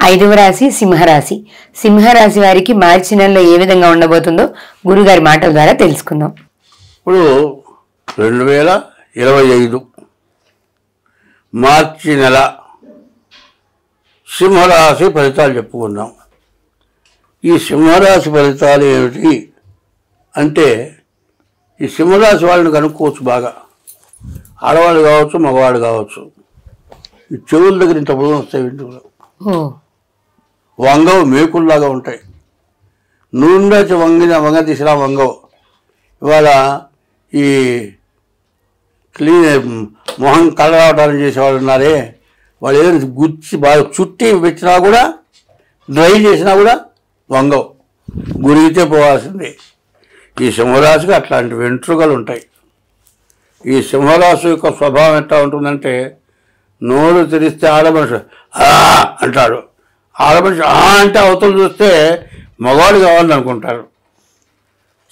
ఐదవ రాశి సింహరాశి. సింహరాశి వారికి మార్చి నెలలో ఏ విధంగా ఉండబోతుందో గురుగారి మాటల ద్వారా తెలుసుకుందాం. ఇప్పుడు 2025 మార్చి నెల సింహరాశి ఫలితాలు చెప్పుకుందాం. ఈ సింహరాశి ఫలితాలు ఏమిటి అంటే, ఈ సింహరాశి వాళ్ళని కనుక్కోవచ్చు బాగా. ఆడవాళ్ళు కావచ్చు, మగవాళ్ళు కావచ్చు. ఈ చెవుల దగ్గర ఇంత పొడవు వస్తాయి, వింటులో వంగవు మేకుల్లాగా ఉంటాయి. నూనె వంగ తీసినా వంగవు. ఇవాళ ఈ మొహం కలరావటాలు చేసేవాళ్ళు ఉన్నారే, వాళ్ళు ఏదైనా గుచ్చి బాగా చుట్టి పెట్టినా కూడా, డ్రై చేసినా కూడా వంగవు, గురిగితే పోవాల్సిందే. ఈ సింహరాశికి అట్లాంటి వెంట్రుకలు ఉంటాయి. ఈ సింహరాశి యొక్క స్వభావం ఎట్లా ఉంటుందంటే, నోరు తెరిస్తే ఆడమనిషి అంటాడు, ఆడమనిషి అంటే అవతలు చూస్తే మగవాడు కావాలని అనుకుంటారు.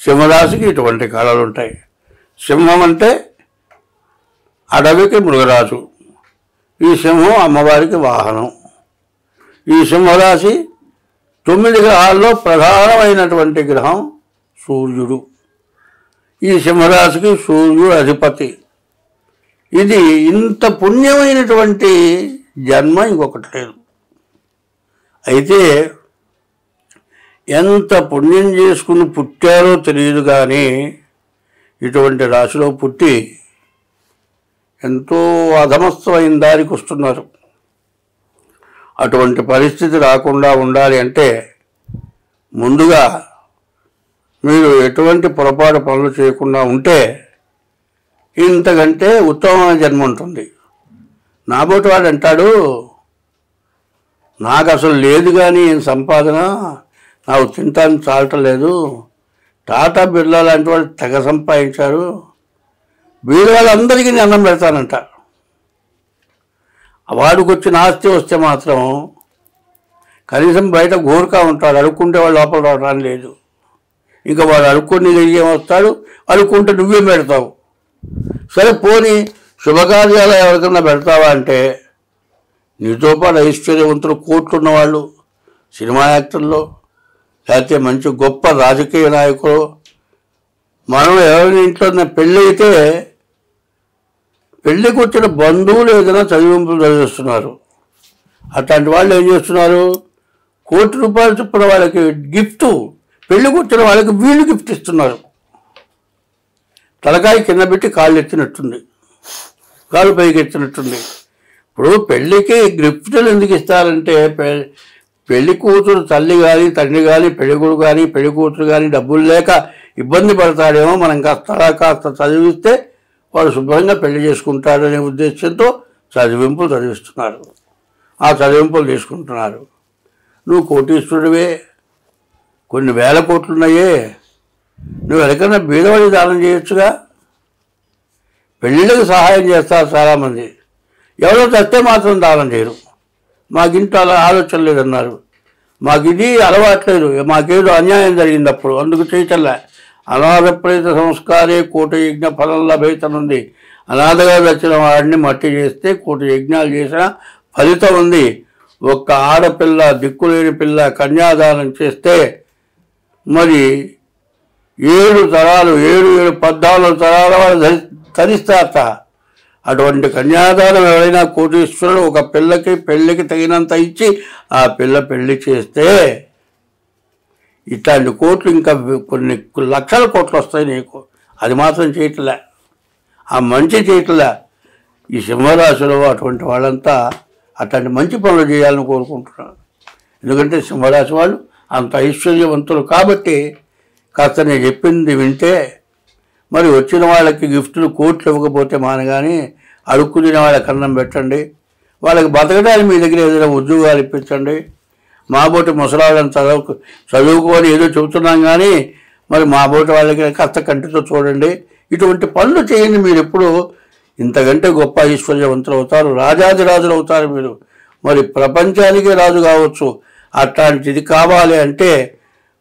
సింహరాశికి ఇటువంటి కళలు ఉంటాయి. సింహం అంటే అడవికి మృగరాజు. ఈ సింహం అమ్మవారికి వాహనం. ఈ సింహరాశి 9 గ్రహాల్లో ప్రధానమైనటువంటి గ్రహం సూర్యుడు. ఈ సింహరాశికి సూర్యుడు అధిపతి. ఇది ఇంత పుణ్యమైనటువంటి జన్మ ఇంకొకటి లేదు. అయితే ఎంత పుణ్యం చేసుకుని పుట్టారో తెలియదు, కానీ ఇటువంటి రాశిలో పుట్టి ఎంతో అధమస్తమైన దారికి వస్తున్నారు. అటువంటి పరిస్థితి రాకుండా ఉండాలి అంటే ముందుగా మీరు ఎటువంటి పొరపాటు పనులు చేయకుండా ఉంటే ఇంతకంటే ఉత్తమమైన జన్మ ఉంటుంది. నాబోటి వాడు అంటాడు, నాకు అసలు లేదు కానీ సంపాదన, నాకు తింటానికి చాలటం లేదు. టాటా బిర్లా లాంటి వాళ్ళు తెగ సంపాదించారు, వీరు వాళ్ళందరికీ నేను అన్నం పెడతానంట. వాడికి వచ్చిన ఆస్తి వస్తే మాత్రం కనీసం బయట గోరుకా ఉంటాడు, అడుక్కుంటే వాడు లోపల రావడానికి లేదు. ఇంకా వాడు అడుక్కొని ఏం వస్తాడు, అడుక్కుంటే నువ్వేం పెడతావు. సరే పోనీ శుభకార్యాలు ఎవరికన్నా పెడతావా అంటే, నీతో పాటు ఐశ్వర్యవంతులు కోట్లు ఉన్నవాళ్ళు, సినిమా యాక్టర్లు, లేకపోతే మంచి గొప్ప రాజకీయ నాయకులు, మనం ఎవరి ఇంట్లో పెళ్ళి అయితే పెళ్ళికి వచ్చిన బంధువులు ఏదైనా చదివింపులు చదివిస్తున్నారు. అట్లాంటి వాళ్ళు ఏం చేస్తున్నారు, ₹1,00,00,000 చొప్పున వాళ్ళకి గిఫ్ట్, పెళ్ళికి వచ్చిన వాళ్ళకి వీళ్ళు గిఫ్ట్ ఇస్తున్నారు. తలకాయ కింద పెట్టి కాళ్ళు ఎత్తినట్టుంది, కాళ్ళు పైకి ఎత్తినట్టుంది. ఇప్పుడు పెళ్ళికి గిఫ్టులు ఎందుకు ఇస్తారంటే, పెళ్లి కూతురు తల్లి కానీ తండ్రి కానీ పెళ్ళికొడు కానీ పెళ్లి కూతురు కానీ డబ్బులు లేక ఇబ్బంది పడతాడేమో, మనం కాస్త చదివిస్తే వాడు శుభ్రంగా పెళ్లి చేసుకుంటాడు అనే ఉద్దేశంతో చదివింపులు చదివిస్తున్నారు. ఆ చదివింపులు తీసుకుంటున్నారు. నువ్వు కోటీశ్వరుడివే, కొన్ని వేల కోట్లు ఉన్నాయే, నువ్వు ఎక్కడైనా బీదవాడికి దానం చేయొచ్చుగా. పెళ్ళిళ్ళకి సహాయం చేస్తారు చాలామంది, ఎవరో చస్తే మాత్రం దానం చేయరు. మాకింట్లో అలా ఆలోచన లేదన్నారు, మాకు ఇది అలవాట్లేదు, మాకేదో అన్యాయం జరిగింది అప్పుడు అందుకు చేయటల్లా. అనాథప్రేత సంస్కారే కోటి యజ్ఞ ఫలం లభేతనుంది. అనాథగా వచ్చిన వాడిని మట్టి చేస్తే కోటి యజ్ఞాలు చేసిన ఫలితం ఉంది. ఒక్క ఆడపిల్ల, దిక్కులేని పిల్ల కన్యాదానం చేస్తే మరి 7 తరాలు 14 తరాల వాళ్ళు తరిస్తారట. అటువంటి కన్యాదానం ఎవరైనా కోటీశ్వరుడు ఒక పిల్లకి పెళ్ళికి తగినంత ఇచ్చి ఆ పిల్ల పెళ్లి చేస్తే ఇట్లాంటి కోట్లు ఇంకా కొన్ని లక్షల కోట్లు వస్తాయి నీకు. అది మాత్రం చేయట్లే, ఆ మంచి చేయట్లే. ఈ సింహరాశిలో అటువంటి వాళ్ళంతా అట్లాంటి మంచి పనులు చేయాలని కోరుకుంటున్నారు. ఎందుకంటే సింహరాశి వాళ్ళు అంత ఐశ్వర్యవంతులు కాబట్టి కాస్త నేను చెప్పింది వింటే, మరి వచ్చిన వాళ్ళకి గిఫ్టులు కోట్లు ఇవ్వకపోతే మానగాని అడుక్కునే వాళ్ళకి అన్నం పెట్టండి, వాళ్ళకి బతకడానికి మీ దగ్గర ఏదైనా ఉద్యోగాలు ఇప్పించండి. మా బోటి ముసలాళ్ళని చదువుకొని ఏదో చెబుతున్నాం కానీ మరి మా బోటి వాళ్ళకి కాస్త కంటితో చూడండి. ఇటువంటి పనులు చేయండి. మీరు ఎప్పుడు ఇంతకంటే గొప్ప ఐశ్వర్యవంతులు అవుతారు, రాజాదిరాజులు అవుతారు మీరు. మరి ప్రపంచానికే రాజు కావచ్చు. అట్లాంటిది కావాలి అంటే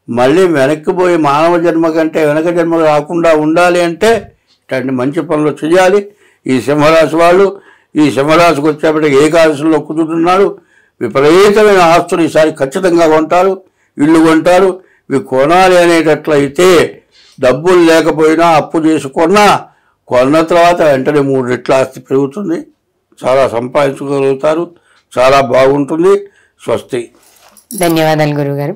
మళ్ళీ వెనక్కిపోయి మానవ జన్మ కంటే వెనక జన్మ రాకుండా ఉండాలి అంటే ఇట్లాంటి మంచి పనులు చేయాలి. ఈ సింహరాశి వాళ్ళు ఈ సింహరాశికి వచ్చేప్పటికి ఏకాదశిలో కుదురుతున్నాడు. విపరీతమైన ఆస్తులు ఈసారి ఖచ్చితంగా కొంటారు, ఇల్లు కొంటారు. ఇవి కొనాలి అనేటట్లయితే డబ్బులు లేకపోయినా అప్పు చేసుకున్నా కొన్న తర్వాత వెంటనే 3 రెట్ల ఆస్తి పెరుగుతుంది, చాలా సంపాదించుకోగలుగుతారు, చాలా బాగుంటుంది. స్వస్తి. ధన్యవాదాలు గురుగారు.